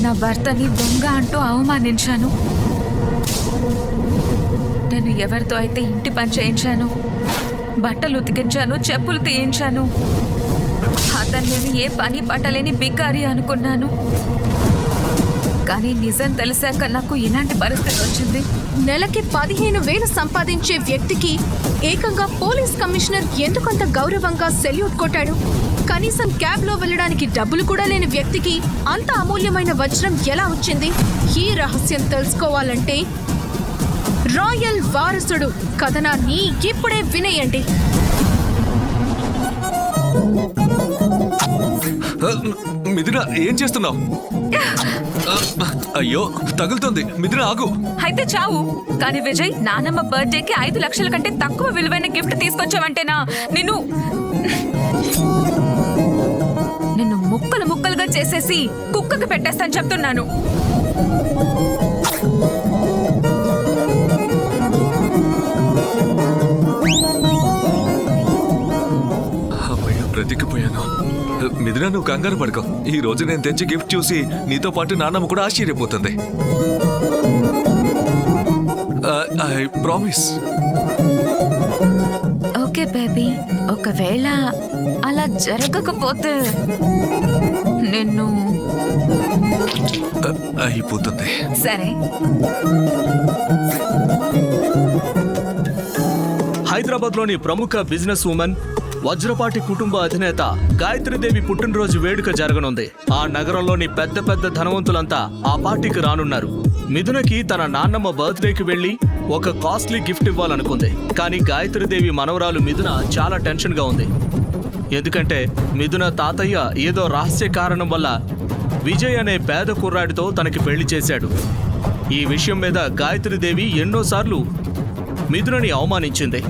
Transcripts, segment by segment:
నా భర్తని దొంగ అంటూ అవమానించాను. నేను ఎవరితో అయితే ఇంటి పని చేయించాను, బట్టలు ఉతికించాను, చెప్పులు తీయించాను, అతను నేను ఏ పని పట్టలేని బికారి అనుకున్నాను. కానీ నిజం తెలిసాక నాకు ఇలాంటి పరిస్థితి వచ్చింది. నెలకి 15,000 సంపాదించే వ్యక్తికి ఏకంగా పోలీస్ కమిషనర్ ఎందుకంత గౌరవంగా సెల్యూట్ కొట్టాడు? కనీసం క్యాబ్ లో వెళ్ళడానికి డబ్బులు కూడా లేని వ్యక్తికి అంత అమూల్యమైన వజ్రం ఎలా వచ్చింది? ఈ రహస్యం తెలుసుకోవాలంటే రాయల్ వారసుడు కథనాన్ని ఇప్పుడే వినేయండి. మిథున, ఏం చేస్తున్నావు? అయ్యో, తగులుతుంది. మిథున, ఆగు. అయితే చావు. కానీ విజయ్, నానమ్మ బర్త్డేకి 5 లక్షల కంటే తక్కువ విలువైన గిఫ్ట్ తీసుకొచ్చావంటేనా నిన్ను ముక్కలు ముక్కలుగా చేసేసి కుక్కకి పెట్టేస్తాను చెప్తున్నాను. బ్రతికిపోయాను. మిథున, నువ్వు కంగారు పడుకో. ఈ రోజు నేను తెచ్చి గిఫ్ట్ చూసి నీతో పాటు నాన్నమ్మ కూడా ఆశ్చర్యపోతుంది. I promise. ఓకే బేబీ, ఒకవేళ అలా జరగకపోతే నిన్ను అయిపోతుంది. సరే. హైదరాబాద్లోని ప్రముఖ బిజినెస్ ఉమెన్ వజ్రపాటి కుటుంబ అధినేత గాయత్రీదేవి పుట్టినరోజు వేడుక జరగనుంది. ఆ నగరంలోని పెద్ద పెద్ద ధనవంతులంతా ఆ పార్టీకి రానున్నారు. మిథునకి తన నాన్నమ్మ బర్త్డేకి వెళ్లి ఒక కాస్ట్లీ గిఫ్ట్ ఇవ్వాలనుకుంది. కానీ గాయత్రీదేవి మనవరాలు మిథున చాలా టెన్షన్ గా ఉంది. ఎందుకంటే మిథున తాతయ్య ఏదో రహస్య కారణం వల్ల విజయ్ అనే పేద కుర్రాడితో తనకి పెళ్లి చేశాడు. ఈ విషయం మీద గాయత్రీదేవి ఎన్నోసార్లు మిథునని అవమానించింది.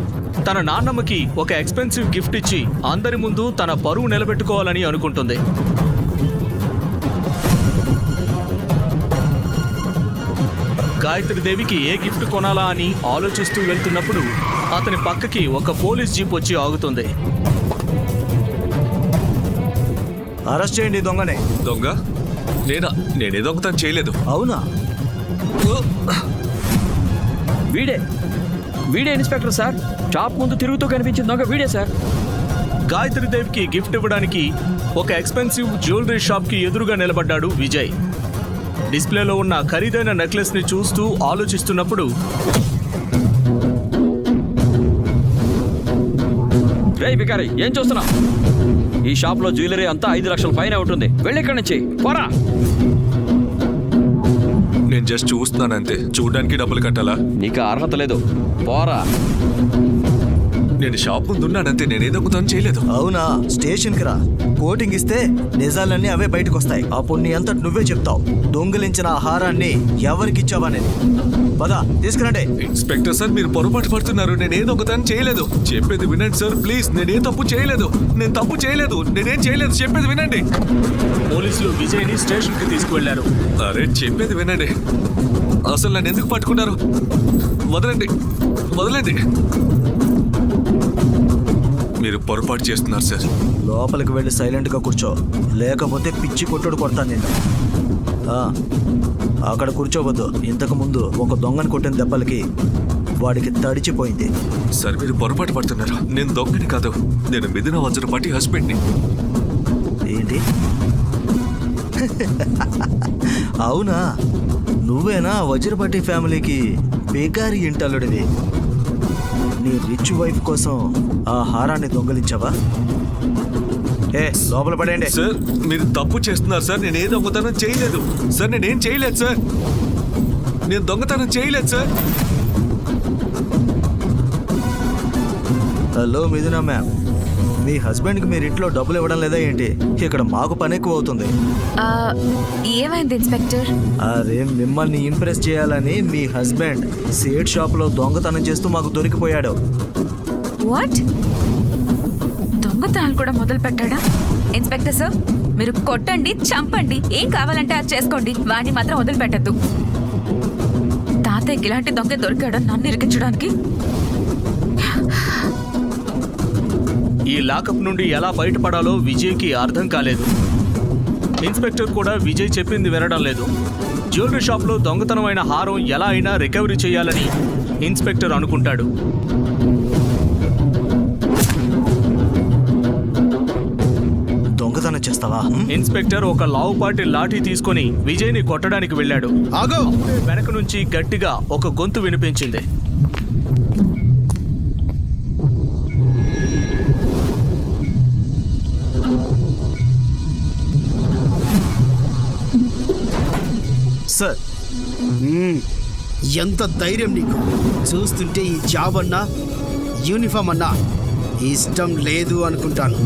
తన నాన్నమ్మకి ఒక ఎక్స్పెన్సివ్ గిఫ్ట్ ఇచ్చి అందరి ముందు తన పరువు నిలబెట్టుకోవాలని అనుకుంటుంది. గాయత్రీదేవికి ఏ గిఫ్ట్ కొనాలా అని ఆలోచిస్తూ వెళ్తున్నప్పుడు అతని పక్కకి ఒక పోలీస్ జీప్ వచ్చి ఆగుతుంది. అరెస్ట్ చేయండి దొంగనే. దొంగ? నేనే దొంగతనం చేయలేదు. అవునా? వీడే ఇన్స్పెక్టర్ సార్. షాప్ ముందు తిరుగుతూ కనిపించిన దొంగ వీడే సార్. గాయత్రీదేవికి గిఫ్ట్ ఇవ్వడానికి ఒక ఎక్స్పెన్సివ్ జ్యువెలరీ షాప్ కి ఎదురుగా నిలబడ్డాడు విజయ్. డిస్ప్లేలో ఉన్న ఖరీదైన నెక్లెస్ ని చూస్తూ ఆలోచిస్తున్నప్పుడు రే బికారి, ఏం చూస్తున్నావు? ఈ షాప్ లో జ్యువెలరీ అంతా 5 లక్షల పైన ఉంటుంది. వెళ్ళి ఇక్కడి నుంచి పోరా. నేను జస్ట్ చూస్తున్నానంతే. చూడడానికి డబ్బులు కట్టాలా? నీకు అర్హత లేదు, పోరా. నేను షాప్ ముందు ఉన్నానంతే. నేనే దొంగతనం చేయలేదు. అవునా? స్టేషన్కి రా. కోటింగ్ ఇస్తే నిజాలన్నీ అవే బయటకు వస్తాయి. అప్పుడు నీ అంతటి నువ్వే చెప్తావు దొంగిలించిన ఆహారాన్ని ఎవరికిచ్చావనేది. పద, తీసుకురండి. ఇన్స్పెక్టర్ సార్, మీరు పొరపాటు పడుతున్నారు. నేనే దొంగతనం చేయలేదు. చెప్పేది వినండి సార్, ప్లీజ్. నేనేం తప్పు చేయలేదు. నేనేం చేయలేదు. చెప్పేది వినండి. పోలీసులు విజయ్ని స్టేషన్ కి తీసుకువెళ్లారు. అరే, చెప్పేది వినండి. అసలు నన్ను ఎందుకు పట్టుకున్నారు? వదలండి. మీరు పొరపాటు చేస్తున్నారు సార్. లోపలికి వెళ్ళి సైలెంట్ గా కూర్చో, లేకపోతే పిచ్చి కొట్టుడు కొడతాను నేను. అక్కడ కూర్చోవద్దు. ఇంతకు ముందు ఒక దొంగని కొట్టిన దెబ్బలకి వాడికి తడిచిపోయింది. సార్, మీరు పొరపాటు పడుతున్నారు. నేను దొంగని కాదు. నేను మిథున వజ్రపాటి హస్బెండ్ని. ఏంటి? అవునా? నువ్వేనా వజ్రపాటి ఫ్యామిలీకి బేకారీ ఇంటల్లుడివి? నీ రిచ్ వైఫ్ కోసం ఆ హారాన్ని దొంగలించావా? లోపల పడేయండి. సార్, మీరు తప్పు చేస్తున్నారు సార్. నేనే దొంగతనం చేయలేదు సార్. నేనేం చేయలేదు సార్. నేను దొంగతనం చేయలేదు సార్. హలో మిథునా మ్యామ్, మీ హస్బెండ్కి మీరు ఇంట్లో డబ్బులు ఇవ్వడం లేదా ఏంటి? ఇక్కడ మాకు పని ఎక్కువ అవుతుంది. ఏమైంది ఇన్స్పెక్టర్? అరే, మిమ్మల్ని ఇంప్రెస్ చేయాలని మీ హస్బెండ్ సేట్ షాప్లో దొంగతనం చేస్తూ మాకు దొరికిపోయాడు. వాట్? దొంగతనాలు కూడా మొదలు పెట్టాడా? ఇన్స్పెక్టర్ సార్, మీరు కొట్టండి, చంపండి, ఏం కావాలంటే అది చేసుకోండి. వాడిని మాత్రం వదిలిపెట్టద్దు. తాతయ్యకి ఇలాంటి దొంగ దొరికాడు నన్ను ఇరికించడానికి. ఈ లాకప్ నుండి ఎలా బయటపడాలో విజయ్కి అర్థం కాలేదు. ఇన్స్పెక్టర్ కూడా విజయ్ చెప్పింది వినడం లేదు. జ్యువెలరీ షాప్లో దొంగతనమైన హారం ఎలా అయినా రికవరీ చేయాలని ఇన్స్పెక్టర్ అనుకుంటాడు. దొంగతనం చేస్తావా? ఇన్స్పెక్టర్ ఒక లావుపాటి లాఠీ తీసుకొని విజయ్ని కొట్టడానికి వెళ్ళాడు. ఆగో! వెనక నుంచి గట్టిగా ఒక గొంతు వినిపించింది. సార్, ఎంత ధైర్యం నీకు! చూస్తుంటే ఈ జాబ్ అన్నా యూనిఫామ్ అన్నా ఇష్టం లేదు అనుకుంటాను.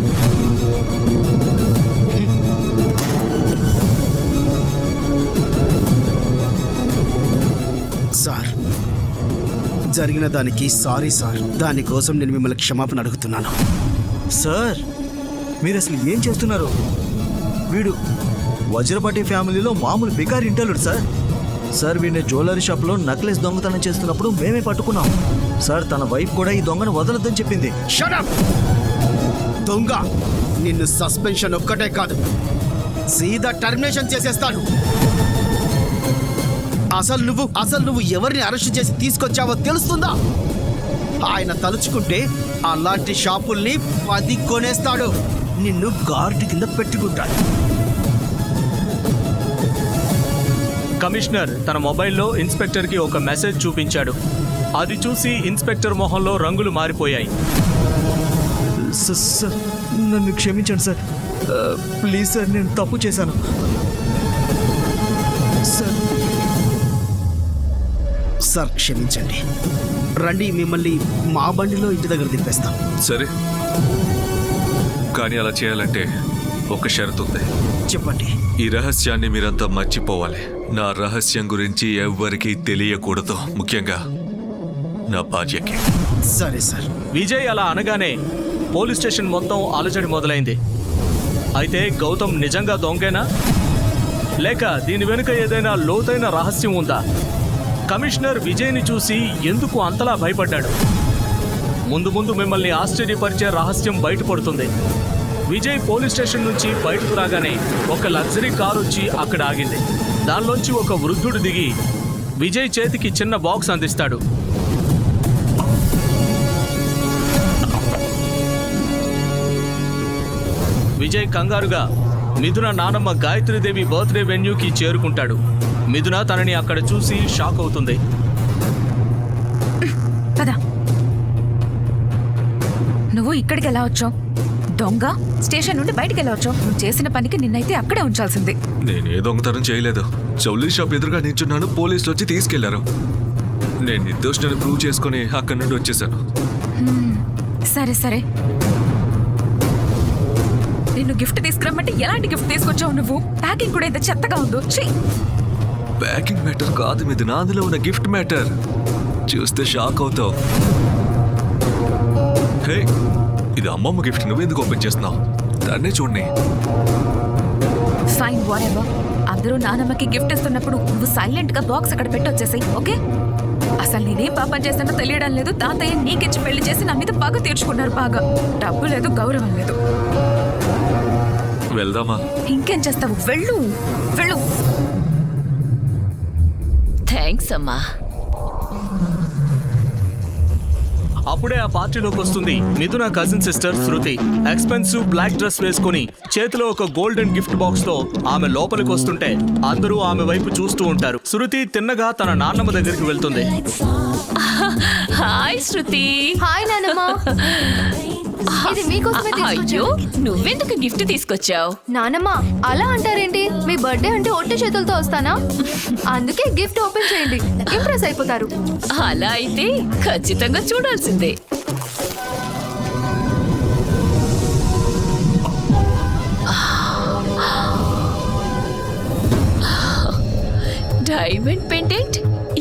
సార్, జరిగిన దానికి సారీ సార్. దానికోసం నేను మిమ్మల్ని క్షమాపణ అడుగుతున్నాను. సార్, మీరు అసలు ఏం చేస్తున్నారు? వీడు వజ్రపాటి ఫ్యామిలీలో మామూలు బికారి ఇంటలుడు సార్. సార్, వీడిని జ్యువెలరీ షాప్లో నక్లెస్ దొంగతనం చేస్తున్నప్పుడు మేమే పట్టుకున్నాం సార్. తన వైఫ్ కూడా ఈ దొంగను వదలొద్దని చెప్పింది. Shut up! దొంగ! నిన్ను సస్పెన్షన్ ఒక్కటే కాదు, సీదా టర్మినేషన్ చేసేస్తాను. అసలు నువ్వు ఎవరిని అరెస్ట్ చేసి తీసుకొచ్చావో తెలుస్తుందా? ఆయన తలుచుకుంటే అలాంటి షాపుల్ని 10 కొనేస్తాడు. నిన్ను గార్డు కింద పెట్టుకుంటాడు. కమిషనర్ తన మొబైల్లో ఇన్స్పెక్టర్కి ఒక మెసేజ్ చూపించాడు. అది చూసి ఇన్స్పెక్టర్ మొహంలో రంగులు మారిపోయాయి. సార్, నన్ను క్షమించండి సార్. ప్లీజ్ సార్, నేను తప్పు చేశాను సార్. సార్, క్షమించండి. రండి, మిమ్మల్ని మా బండిలో ఇంటి దగ్గర దింపేస్తాం. సరే, కానీ అలా చేయాలంటే ఒక షరతు ఉంది. చెప్పండి. ఈ రహస్యాన్ని మీరంతా మర్చిపోవాలి. నా రహస్యం గురించి ఎవ్వరికీ తెలియకూడదు, ముఖ్యంగా నా భార్యకి. సరే సార్. విజయ్ అలా అనగానే పోలీస్ స్టేషన్ మొత్తం అలజడి మొదలైంది. అయితే గౌతమ్ నిజంగా దొంగేనా, లేక దీని వెనుక ఏదైనా లోతైన రహస్యం ఉందా? కమిషనర్ విజయ్ని చూసి ఎందుకు అంతలా భయపడ్డాడు? ముందు ముందు మిమ్మల్ని ఆశ్చర్యపరిచే రహస్యం బయటపడుతుంది. విజయ్ పోలీస్ స్టేషన్ నుంచి బయటకు రాగానే ఒక లగ్జరీ కారు వచ్చి అక్కడ ఆగింది. దానిలోంచి ఒక వృద్ధుడు దిగి విజయ్ చేతికి చిన్న బాక్స్ అందిస్తాడు. విజయ్ కంగారుగా మిథున నానమ్మ గాయత్రీదేవి బర్త్డే వెన్యూకి చేరుకుంటాడు. మిథున తనని అక్కడ చూసి షాక్ అవుతుంది. కదా, నువ్వు ఇక్కడికి ఎలా వచ్చావు? దొంగ స్టేషన్ నుండి బయటికి ఎలా వచ్చావు? నువ్వు చేసిన పనికి నిన్నైతే అక్కడే ఉంచాల్సింది. నేనే దొంగతనం చేయలేదు. జ్యువెలరీ షాప్ ఎదురుగా నించున్నాను, పోలీసులు వచ్చి తీసుకెళ్లారు. నేను నిర్దోషిని ప్రూవ్ చేసుకుని అక్కడి నుండి వచ్చేసాను. సరే సరే, నిన్ను గిఫ్ట్ తీసుకురమ్మంటే ఎలాంటి గిఫ్ట్ తీసుకొచ్చావు నువ్వు? ప్యాకింగ్ కూడా ఇంత చెత్తగా ఉందో. ప్యాకింగ్ మ్యాటర్ కాదు మీద, నాదిలో ఉన్న గిఫ్ట్ మ్యాటర్. చూస్తే షాక్ అవుతావు. హే, ఇది అమ్మమ్మ గిఫ్ట్, నువ్వెందుకు ఓపెన్ చేస్తున్నావు? దాన్నే చూడండి. Fine, whatever. అందరూ నానమ్మకి గిఫ్ట్ ఇస్తున్నప్పుడు నువ్వు సైలెంట్ గా బాక్స్ అక్కడ పెట్టొచ్చేసాయి, ఓకే? అసలు నేనేం పాపం చేస్తానో తెలియడం లేదు. తాతయ్య నీకిచ్చి పెళ్లి చేసి నా మీద బాగా తీర్చుకున్నారు. బాగా డబ్బు లేదు, గౌరవం లేదు. వెళ్దామా? ఇంకేం చేస్తావు? వెళ్ళు వెళ్ళు. థ్యాంక్స్ అమ్మా. అప్పుడే ఆ పార్టీలోకి వస్తుంది మిథున కజిన్ సిస్టర్ శృతి. ఎక్స్పెన్సివ్ బ్లాక్ డ్రెస్ వేసుకుని చేతిలో ఒక గోల్డెన్ గిఫ్ట్ బాక్స్ తో ఆమె లోపలికి వస్తుంటే అందరూ ఆమె వైపు చూస్తూ ఉంటారు. శృతి తిన్నగా తన నాన్నమ్మ దగ్గరికి వెళ్తుంది. హాయ్ శృతి. హాయ్ నానమ్మ. ఇది మీకోసమే అయ్యో, తీసుకొచ్చాను. నువ్వెందుకు గిఫ్ట్ తీసుకొచ్చావు? నానమ్మ, అలా అంటారేంటి? మీ బర్త్డే అంటే ఒట్టి చేతులతో వస్తానా? అందుకే గిఫ్ట్ ఓపెన్ చేయండి, ఇంప్రెస్ అయిపోతారు. అలా అయితే ఖచ్చితంగా చూడాల్సిందే. డైమండ్ పెండెంట్,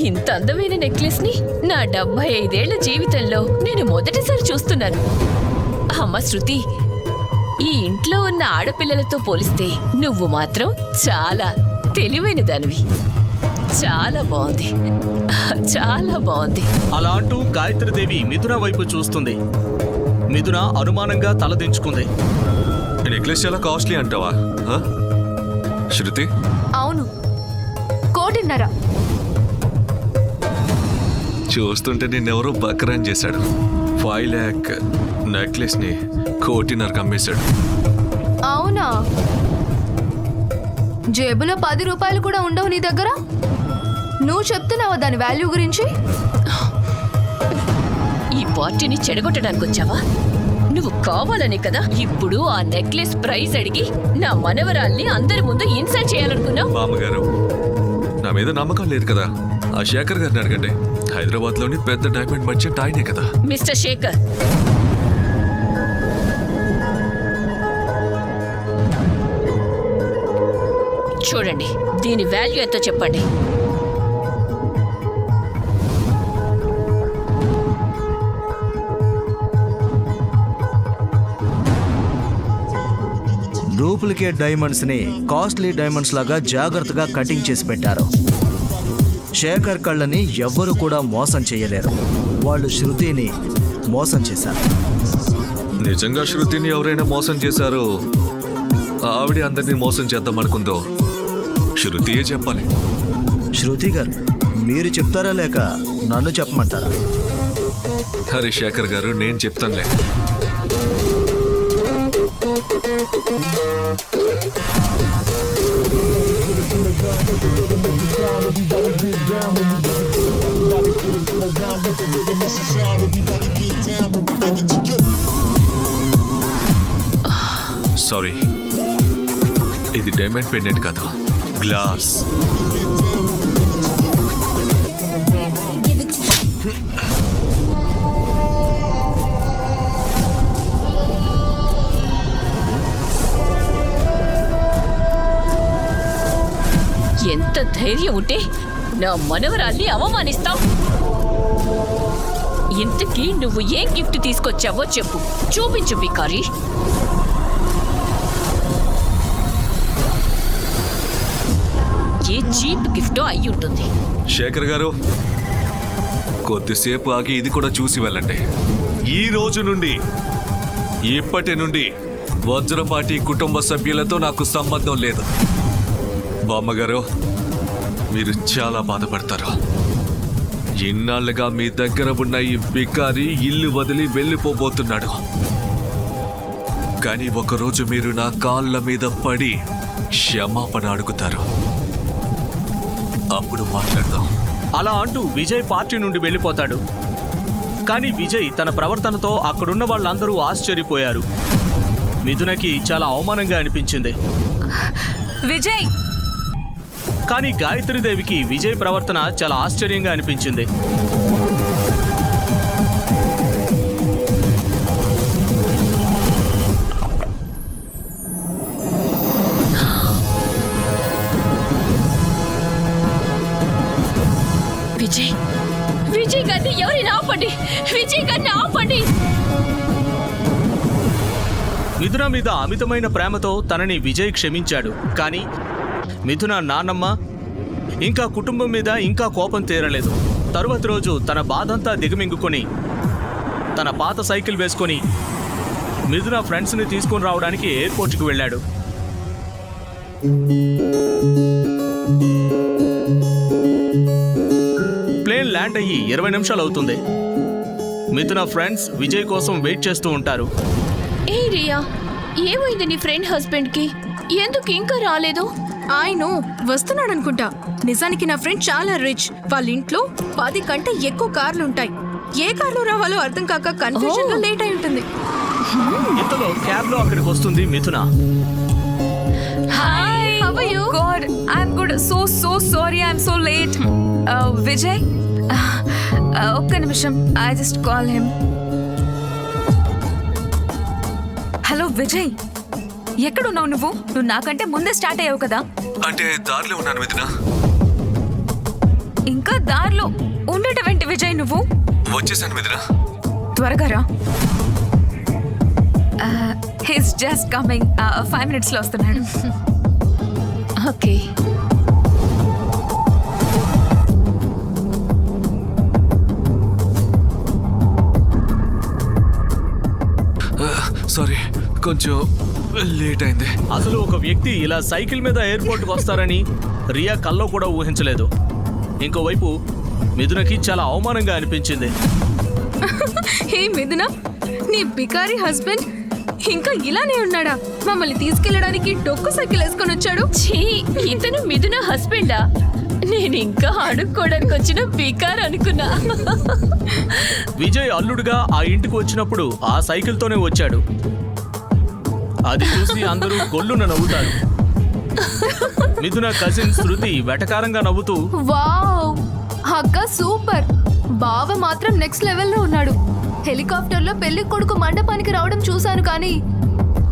ఇంత అందమైన నెక్లెస్ ని నా 75 ఏళ్ల జీవితంలో నేను మొదటిసారి చూస్తున్నాను. అమ్మ శృతి, ఈ ఇంట్లో ఉన్న ఆడపిల్లలతో పోలిస్తే నువ్వు మాత్రం చాలా తెలివైన దానివి. చాలా బాగుంది, చాలా బాగుంది. అలా అంటూ గాయత్రీదేవి మిథున వైపు చూస్తుంది. మిథున అనుమానంగా తలదించుకుంది. నెక్లెస్ చాలా కాస్ట్లీ అంటావా? శృతి అవును, 1.5 కోటి. చూస్తుంటే నిన్నెవరో బకరాన్ చేశాడు. 5 lakh నెక్లెస్ ని 1.5 కోటి అమ్మేశాడు. అవునా? జేబులో 10 రూపాయలు కూడా ఉండవు నీ దగ్గర? నువ్వు చెప్తున్నావా దాని వాల్యూ గురించి? ఈ పార్టీని చెడగొట్టడానికి వచ్చావా? నువ్వు కావాలనే కదా ఇప్పుడు ఆ నెక్లెస్ ప్రైజ్ అడిగి నా మనవరాల్ని అందరి ముందు ఇన్సల్ట్ చేయాలనుకున్నావు? మామగారు, నా మీద నమ్మకం లేదు కదా, ఆ శేఖర్ గారిని అడగండి. హైదరాబాద్ లోని పెద్ద డైమండ్ మర్చెంట్ ఆయనే కదా. మిస్టర్ శేఖర్, చూడండి, దీని వాల్యూ ఎంతో చెప్పండి. డూప్లికేట్ డైమండ్స్ ని కాస్ట్లీ డైమండ్స్ లాగా జాగ్రత్తగా కటింగ్ చేసి పెట్టారు. శేఖర్ కళ్ళని ఎవ్వరు కూడా మోసం చేయలేరు. వాళ్ళు శృతిని మోసం చేశారు. నిజంగా శృతిని ఎవరైనా మోసం చేశారో ఆవిడ అందరినీ మోసం చేద్దాం అనుకుందో శృతియే చెప్పాలి. శృతి గారు, మీరు చెప్తారా లేక నన్ను చెప్పమంటారా? హరి శేఖర్ గారు, నేను చెప్తానులే. సారీ, ఇది డైమండ్ పెండెంట్ కాదు, గ్లాస్. ఎంత ధైర్యం ఉంటే నా మనవరాల్ని అవమానిస్తావు? ఇంతకీ నువ్వు ఏం గిఫ్ట్ తీసుకొచ్చావో చెప్పు, చూపించు బికారి. ఏ చీప్ గిఫ్టో అయి ఉంటుంది. శేఖర్ గారు, కొద్దిసేపు ఆగి ఇది కూడా చూసి వెళ్ళండి. ఈ రోజు నుండి, ఇప్పటి నుండి వజ్రపాటి కుటుంబ సభ్యులతో నాకు సంబంధం లేదు. బామ్మగారు, మీరు చాలా బాధపడతారు. ఇన్నాళ్ళుగా మీ దగ్గర ఉన్న ఈ బికారి ఇల్లు వదిలి వెళ్ళిపోబోతున్నాడు. కానీ ఒకరోజు మీరు నా కాళ్ళ మీద పడి క్షమాపణ అడుగుతారు. అప్పుడు మాట్లాడదాం. అలా అంటూ విజయ్ పార్టీ నుండి వెళ్ళిపోతాడు. కానీ విజయ్ తన ప్రవర్తనతో అక్కడున్న వాళ్ళందరూ ఆశ్చర్యపోయారు. మిథునకి చాలా అవమానంగా అనిపించింది. విజయ్, కానీ గాయత్రీదేవికి విజయ్ ప్రవర్తన చాలా ఆశ్చర్యంగా అనిపించింది. విజయ్, విజయ్ గారిని ఎవరైనా ఆపండి! విజయ్ గారిని ఆపండి! మిథున మీద అమితమైన ప్రేమతో తనని విజయ్ క్షమించాడు. కానీ మిథున నాన్నమ్మ ఇంకా కుటుంబం మీద ఇంకా కోపం తీరలేదు. తరువాతి రోజు తన బాధంతా దిగమింగుకొని తన పాత సైకిల్ వేసుకొని మిథున ఫ్రెండ్స్ని తీసుకొని రావడానికి ఎయిర్పోర్ట్కి వెళ్ళాడు. ప్లేన్ ల్యాండ్ అయ్యి 20 నిమిషాలు అవుతుంది. మిథున ఫ్రెండ్స్ విజయ్ కోసం వెయిట్ చేస్తూ ఉంటారు. ఏ రియా, ఏమైంది నీ ఫ్రెండ్ హస్బెండ్కి? ఎందుకు ఇంకా రాలేదు? ఆయన వస్తున్నాడు అనుకుంటా. నిజానికి నా ఫ్రెండ్ చాలా రిచ్. వాళ్ళ ఇంట్లో 10 కంటే ఎక్కువ కార్లు ఉంటాయి. ఏ కార్లో రావాలో అర్థం కాక కన్ఫ్యూజన్ లో లేట్ అయి ఉంటుంది. ఇంతలో క్యాబ్ లో అక్కడికి వస్తుంది మిథున. Hi. How are you? God, I'm good. So sorry. I'm so late. Vijay, ఒక్క నిమిషం. I just call him. Hello Vijay, ఎక్కడున్నావు నువ్వు? నువ్వు నాకంటే ముందే స్టార్ట్ అయ్యావు కదా. అంటే దారిలో ఉన్నాను మిథున. ఇంకా దారిలో ఉండటమేంటి విజయ్ నువ్వు? వచ్చేసాను మిథున. త్వరగా రా. He's just coming. 5 minutes లో వస్తున్నాడు. ఓకే. సారీ, కొంచెం లేట్ అయింది. అసలు ఒక వ్యక్తి ఇలా సైకిల్ మీద ఎయిర్పోర్ట్కి వస్తారని రియా కల్లో కూడా ఊహించలేదు. ఇంకోవైపు మిథునకి చాలా అవమానంగా అనిపించింది. హే మిథున, నీ బికారి హస్బెండ్ ఇంకా ఇలానే ఉన్నాడా? మమ్మల్ని తీసుకెళ్ళడానికి డొక్కు సైకిల్ వేసుకొని వచ్చాడు. ఛీ, ఇతను మిథున హస్బెండా? నేను ఇంకా అడుక్కోవడానికి వచ్చిన బికార్ అనుకున్నా. విజయ్ అల్లుడుగా ఆ ఇంటికి వచ్చినప్పుడు ఆ సైకిల్తోనే వచ్చాడు. అది చూసి అందరూ గొల్లున నవ్వుతారు. మిథున కజిన్ శృతి వెటకారంగా నవ్వుతూ, వావ్, అక్క సూపర్. బావ మాత్రం నెక్స్ట్ లెవెల్లో ఉన్నాడు. హెలికాప్టర్లో పెళ్లి కొడుకు మండపానికి రావడం చూశాను, కానీ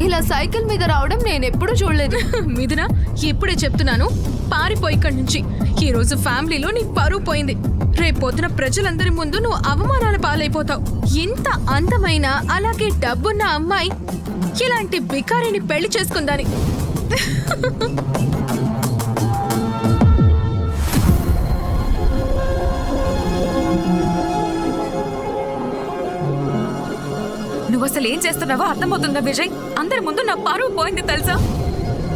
ఇలా సైకిల్ మీద రావడం నేను ఎప్పుడూ చూడలేదు. మిథున, ఇప్పుడే చెప్తున్నాను, పారిపోయి ఇక్కడి నుంచి. ఈ రోజు ఫ్యామిలీలో నీ పరువు పోయింది. రేపొద్దున ప్రజలందరి ముందు నువ్వు అవమానాల పాలైపోతావు. ఇంత అందమైన అలాగే డబ్బున్న అమ్మాయి ఇలాంటి బికారిని పెళ్లి చేసుకుందని. నువ్వు అసలు ఏం చేస్తున్నావో అర్థమవుతుందా విజయ్? అందరి ముందు నా పరువు పోయింది తెలుసా?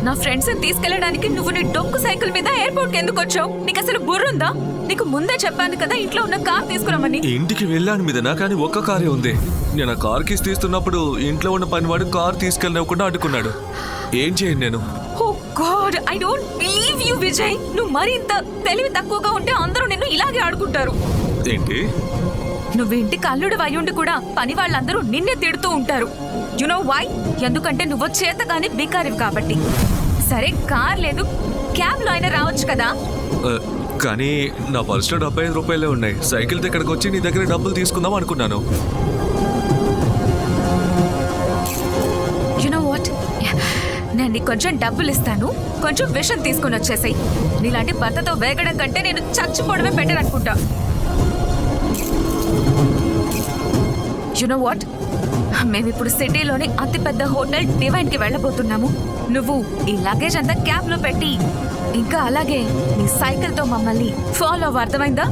నా ఫ్రెండ్స్ తీసుకెళ్ళడానికి నువ్వు నీ డొక్కు సైకిల్ మీద ఎయిర్పోర్ట్కి ఎందుకు వచ్చావు? నీకు అసలు బుర్రుందా? నీకు ముందే చెప్పాను కదా ఇంట్లో ఉన్న కార్ తీసుకురమ్మని. ఇంటికి వెళ్ళాను మీదనా, కానీ ఒక్క కారే ఉంది. నేను ఆ కార్ కీస్ తీస్తున్నప్పుడు ఇంట్లో ఉన్న పనివాడు కార్ తీసుకెళ్ళకుండా అడ్డుకున్నాడు. ఏం చేయండి నేను? Oh God, I don't believe you Vijay. నువ్వు మరి ఇంత తెలివి తక్కువగా ఉంటే అందరూ నిన్ను ఇలాగే ఆడుకుంటారు. ఏంటి? నువ్వు ఇంటికి అల్లుడు అయ్యుండి కూడా పని వాళ్ళందరూ నిన్నే తిడుతూ ఉంటారు. You know why? ఎందుకంటే నువ్వు చేతగాని బికారివి కాబట్టి. సరే, కార్ లేదు, క్యాబ్ లో అయినా రావచ్చు కదా. కానీ నా పర్సులో 75 రూపాయలే ఉన్నాయి. సైకిల్తో ఇక్కడికి వచ్చి నీ దగ్గర డబ్బులు తీసుకుందాం అనుకున్నాను. యు నో వాట్, నేను నీకు కొంచెం డబ్బులు ఇస్తాను, కొంచెం విషం తీసుకుని వచ్చేసాయి. నీలాంటి భర్తతో వేగడం కంటే నేను చచ్చిపోవడమే బెటర్ అనుకుంటా. యు నో వాట్, మేమిప్పుడు సిటీలోని అతిపెద్ద హోటల్ డివైన్కి వెళ్ళబోతున్నాము. నువ్వు ఈ లగేజ్ అంతా క్యాబ్లో పెట్టి ఇంకా అలాగే నీ సైకిల్తో మమ్మల్ని ఫాలో అవ్వ, అర్థమైందా?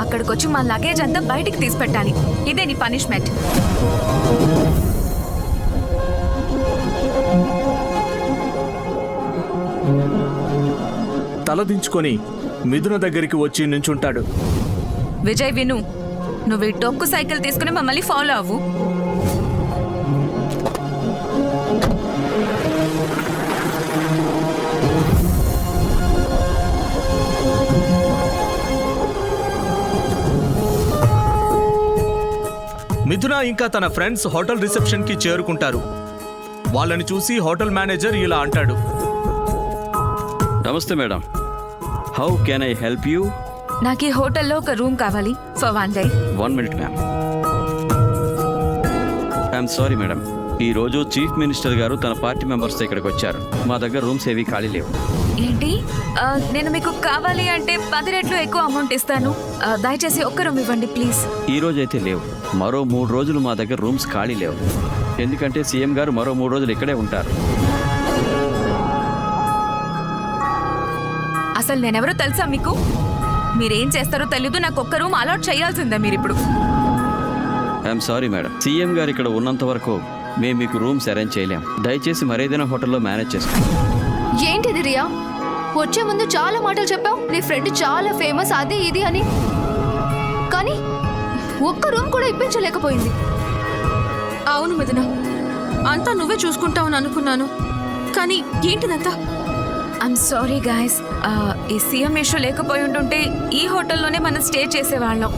అక్కడికి వచ్చి మా లగేజ్ అంతా బయటికి తీసి పెట్టాలి. ఇదే నీ పనిష్మెంట్. తలదించుకొని మిథున దగ్గరికి వచ్చి నించుంటాడు. విజయ్ విను, నువ్వు ఈ డొక్కు సైకిల్ తీసుకుని మమ్మల్ని ఫాలో అవ్వు. మిథున ఇంకా తన ఫ్రెండ్స్ హోటల్ రిసెప్షన్ కి చేరుకుంటారు. వాళ్ళని చూసి హోటల్ మేనేజర్ ఇలా అంటాడు. నమస్తే madam, how can I help you? నాకు ఈ హోటల్లో ఒక రూమ్ కావాలి for 1 day. 1 minute ma'am. I'm sorry madam, ఈరోజు చీఫ్ మినిస్టర్ గారు తన పార్టీ మెంబర్స్తో ఇక్కడికి వచ్చారు. మా దగ్గర రూమ్స్ ఏవి ఖాళీ లేవు. ఏంటి? నేను మీకు కావాలి అంటే 10 రెట్లు ఎక్కువ అమౌంట్ ఇస్తాను. దయచేసి ఒక్క రూమ్ ఇవ్వండి ప్లీజ్. ఈ రోజు అయితే లేవు, మరో 3 రోజులు మా దగ్గర రూమ్స్ ఖాళీ లేవు. ఎందుకంటే సీఎం గారు మరో 3 రోజులు ఇక్కడే ఉంటారు. అసలు నేనెవరో తెలుసా మీకు? మీరేం చేస్తారో తెలీదు, నాకు ఒక్క రూమ్ అలాట్ చేయాల్సిందే మీరు ఇప్పుడు. ఐఎమ్ సారీ మేడం, సీఎం గారు ఇక్కడ ఉన్నంత వరకు మేము మీకు రూమ్స్ అరేంజ్ చేయలేం. దయచేసి మరేదైనా హోటల్లో మేనేజ్ చేసుకోండి. ఏంటిది రియా, వచ్చే ముందు చాలా మాటలు చెప్పావు. నీ ఫ్రెండ్ చాలా ఫేమస్ అది ఇది అని, కానీ ఒక్క రూమ్ కూడా ఇప్పించలేకపోయింది. అవును మిథున, అంతా నువ్వే చూసుకుంటావని అనుకున్నాను, కానీ ఏంటిదంతా? ఐఎమ్ సారీ గాయస్, ఈ సీఎం ఇష్యూ లేకపోయి ఉంటుంటే ఈ హోటల్లోనే మనం స్టే చేసేవాళ్ళం.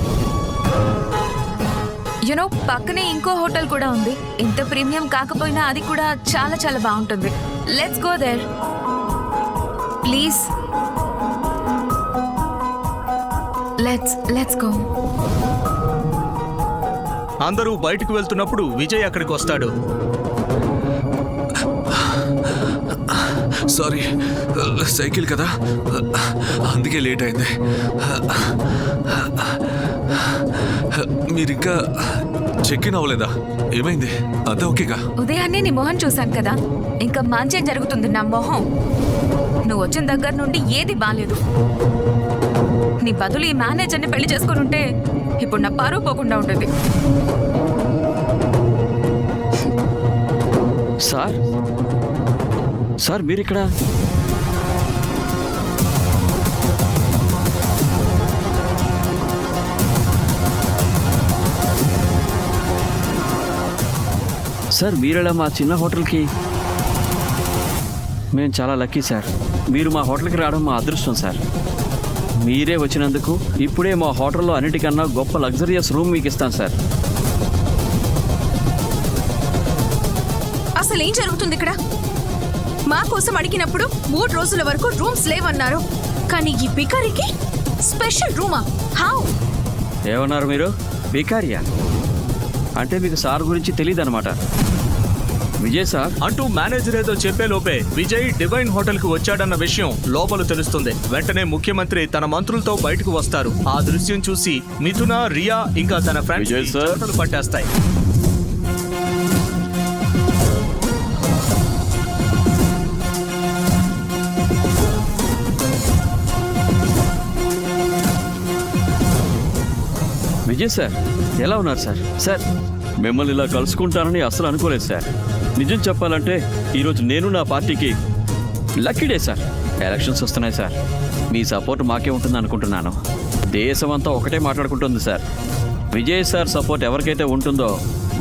యునో, పక్కనే ఇంకో హోటల్ కూడా ఉంది. ఇంత ప్రీమియం కాకపోయినా అది కూడా చాలా చాలా బాగుంటుంది. Let's go there please. Let's go. అందరూ బయటకు వెళ్తున్నప్పుడు విజయ్ అక్కడికి వస్తాడు. సారీ, సైకిల్ కదా, అందుకే లేట్ అయింది. మీరింకా చెక్ ఇన్ అవ్వలేదా? ఏమైంది? అంతా ఓకేగా? ఉదయాన్నే నీ మొహం చూశాను కదా, ఇంకా మంచేం జరుగుతుంది నా మొహం. నువ్వు వచ్చిన దగ్గర నుండి ఏది బాలేదు. నీ బదులు ఈ మేనేజర్ని పెళ్లి చేసుకుని ఉంటే ఇప్పుడు నా పరువు పోకుండా ఉంటుంది. సార్, సార్ మీరిక్కడ? సార్ మీరెలా మా చిన్న హోటల్కి? మేము చాలా లక్కీ సార్. మీరు మా హోటల్కి రావడం మా అదృష్టం సార్. మీరే వచ్చినందుకు ఇప్పుడే మా హోటల్లో అన్నిటికన్నా గొప్ప లగ్జరియస్ రూమ్ మీకు ఇస్తాను సార్. అసలు ఏం జరుగుతుంది ఇక్కడ? మా కోసం అడిగినప్పుడు 3 రోజుల వరకు రూమ్స్ లేవన్నారు, కానీ ఈ బికారికి స్పెషల్ రూమా? హౌ? ఏమన్నారు మీరు? బికారియా అంటే మీకు సార్ గురించి తెలియదన్నమాట. విజయ్ సార్ అంటూ మేనేజర్ ఏదో చెప్పే లోపే విజయ్ డివైన్ హోటల్ కు వచ్చాడన్న విషయం లోపల తెలుస్తుంది. వెంటనే ముఖ్యమంత్రి తన మంత్రులతో బయటకు వస్తారు. ఆ దృశ్యం చూసి మిథున, రియా ఇంకా తన ఫ్రెండ్స్ విజయ్ సార్. చెమటలు పట్టేస్తాయి. విజయ్ సార్ ఎలా ఉన్నారు సార్? సార్ మిమ్మల్ని ఇలా కలుసుకుంటానని అసలు అనుకోలేదు సార్. నిజం చెప్పాలంటే ఈరోజు నేను నా పార్టీకి లక్కీ డే సార్. ఎలక్షన్స్ వస్తున్నాయి సార్. మీ సపోర్ట్ మాకే ఉంటుంది అనుకుంటున్నాను. దేశం అంతా ఒకటే మాట్లాడుకుంటుంది సార్. విజయ్ సార్ సపోర్ట్ ఎవరికైతే ఉంటుందో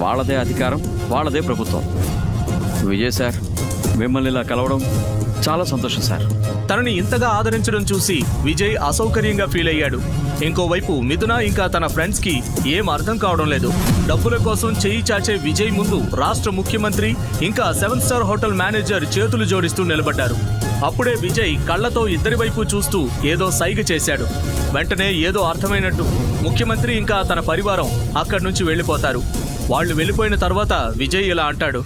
వాళ్ళదే అధికారం, వాళ్ళదే ప్రభుత్వం. విజయ్ సార్ మిమ్మల్ని ఇలా కలవడం చాలా సంతోషం సార్. తనని ఇంతగా ఆదరించడం చూసి విజయ్ అసౌకర్యంగా ఫీల్ అయ్యాడు. ఇంకోవైపు మిథున ఇంకా తన ఫ్రెండ్స్ కి ఏం అర్థం కావడం లేదు. డబ్బుల కోసం చేయి చాచే విజయ్ ముందు రాష్ట్ర ముఖ్యమంత్రి ఇంకా 7 స్టార్ హోటల్ మేనేజర్ చేతులు జోడిస్తూ నిలబడ్డారు. అప్పుడే విజయ్ కళ్ళతో ఇద్దరి వైపు చూస్తూ ఏదో సైగ చేశాడు. వెంటనే ఏదో అర్థమైనట్టు ముఖ్యమంత్రి ఇంకా తన పరివారం అక్కడి నుంచి వెళ్ళిపోతారు. వాళ్ళు వెళ్ళిపోయిన తర్వాత విజయ్ ఇలా అంటాడు.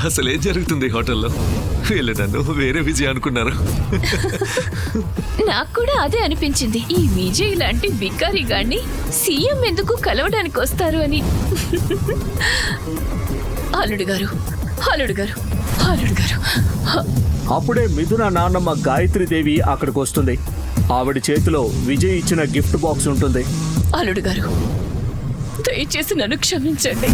అసలు ఏం జరుగుతుంది హోటల్లో? వీళ్ళు నన్ను వేరే విజయ్ అనుకున్నారు. నాకు కూడా అదే అనిపించింది. ఈ విజయ్ లాంటి బికారి గాన్ని సీఎం ఎందుకు కలవడానికి వస్తారు అని. అల్లుడు గారు, అల్లుడు గారు, అల్లుడు గారు. అప్పుడే మిథున నాన్నమ్మ గాయత్రీదేవి అక్కడికి వస్తుంది. ఆవిడ చేతిలో విజయ్ ఇచ్చిన గిఫ్ట్ బాక్స్ ఉంటుంది. అల్లుడు గారు, దయచేసి నన్ను క్షమించండి.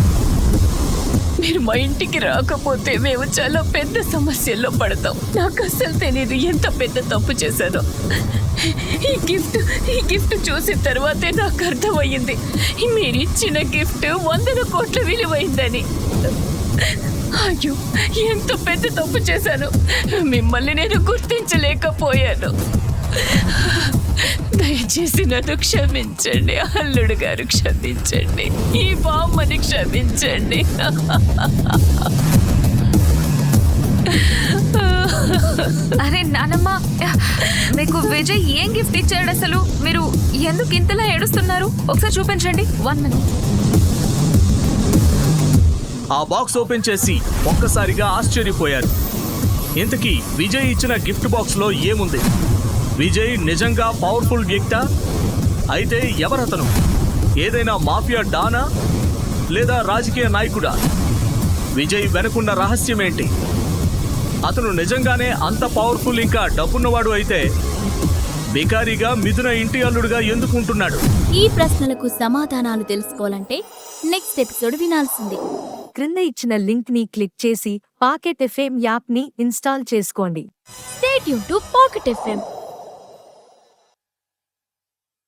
మీరు మా ఇంటికి రాకపోతే మేము చాలా పెద్ద సమస్యల్లో పడతాం. నాకు అస్సలు తెలియదు ఎంత పెద్ద తప్పు చేశానో. ఈ గిఫ్ట్ చూసిన తర్వాతే నాకు అర్థమయ్యింది మీరిచ్చిన గిఫ్ట్ 100 కోట్ల విలువైందని. అయ్యో, ఎంత పెద్ద తప్పు చేశాను. మిమ్మల్ని నేను గుర్తించలేకపోయాను. దయచేసి నన్ను క్షమించండి అల్లుడు గారు, క్షమించండి. ఈ బామ్మని క్షమించండి. అరే నానమ్మ, మీకు విజయ్ ఏం గిఫ్ట్ ఇచ్చాడు అసలు? మీరు ఎందుకు ఇంతలా ఏడుస్తున్నారు? ఒకసారి చూపించండి. 1 minute. ఆ బాక్స్ ఓపెన్ చేసి ఒక్కసారిగా ఆశ్చర్యపోయారు. ఇంతకీ విజయ్ ఇచ్చిన గిఫ్ట్ బాక్స్ లో ఏముంది? విజయ్ నిజంగా పవర్ఫుల్ వ్యక్తా? అయితే ఎవరతను? ఏదైనా మాఫియా డానా లేదా రాజకీయ నాయకుడా? విజయ్ వెనుకున్న రహస్యం ఏంటి? అతను నిజంగానే అంత పవర్ఫుల్ ఇంకా డబ్బున్నవాడు అయితే బికారిగా మిథున ఇంటి అల్లుడుగా ఎందుకు ఉంటున్నాడు? ఈ ప్రశ్నలకు సమాధానాలు తెలుసుకోవాలంటే నెక్స్ట్ ఎపిసోడ్ వినాల్సిందే. క్రింద ఇచ్చిన లింక్ ని క్లిక్ చేసి పాకెట్ ఎఫ్ఎం యాప్ ని ఇన్స్టాల్ చేసుకోండి. Stay tune to pocket FM.